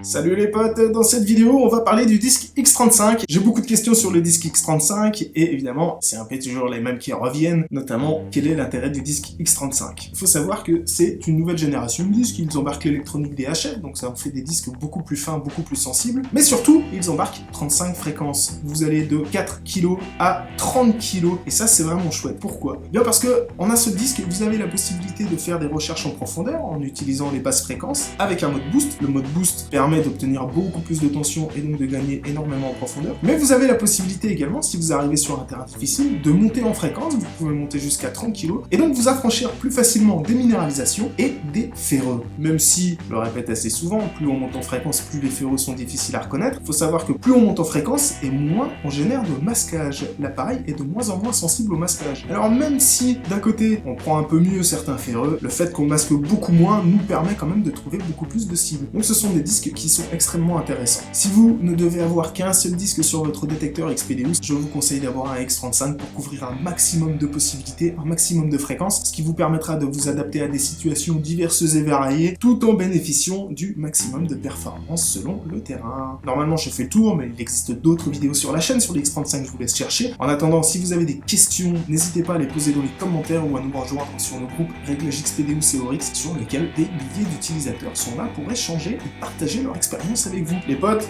Salut les potes, dans cette vidéo on va parler du disque X35. J'ai beaucoup de questions sur le disque X35 et évidemment c'est un peu toujours les mêmes qui reviennent, notamment quel est l'intérêt du disque X35. Il faut savoir que c'est une nouvelle génération de disques, ils embarquent l'électronique DHL, donc ça en fait des disques beaucoup plus fins, beaucoup plus sensibles, mais surtout ils embarquent 35 fréquences. Vous allez de 4 kg à 30 kg et ça c'est vraiment chouette. Pourquoi? Bien parce que on a ce disque, vous avez la possibilité de faire des recherches en profondeur en utilisant les basses fréquences avec un mode boost. Le mode boost permet d'obtenir beaucoup plus de tension et donc de gagner énormément en profondeur. Mais vous avez la possibilité également, si vous arrivez sur un terrain difficile, de monter en fréquence, vous pouvez monter jusqu'à 30 kg, et donc vous affranchir plus facilement des minéralisations et des ferreux. Même si, je le répète assez souvent, plus on monte en fréquence, plus les ferreux sont difficiles à reconnaître. Il faut savoir que plus on monte en fréquence, et moins on génère de masquage. L'appareil est de moins en moins sensible au masquage. Alors même si, d'un côté, on prend un peu mieux certains ferreux, le fait qu'on masque beaucoup moins nous permet quand même de trouver beaucoup plus de cibles. Donc ce sont des disques qui sont extrêmement intéressants. Si vous ne devez avoir qu'un seul disque sur votre détecteur XPDeus, je vous conseille d'avoir un X35 pour couvrir un maximum de possibilités, un maximum de fréquences, ce qui vous permettra de vous adapter à des situations diverses et variées, tout en bénéficiant du maximum de performance selon le terrain. Normalement, j'ai fait le tour, mais il existe d'autres vidéos sur la chaîne, sur les X35, je vous laisse chercher. En attendant, si vous avez des questions, n'hésitez pas à les poser dans les commentaires ou à nous rejoindre sur le groupe Réglage XPDeus et Oryx, sur lequel des milliers d'utilisateurs sont là pour échanger et partager leur expérience avec vous. Les potes,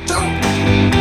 ciao!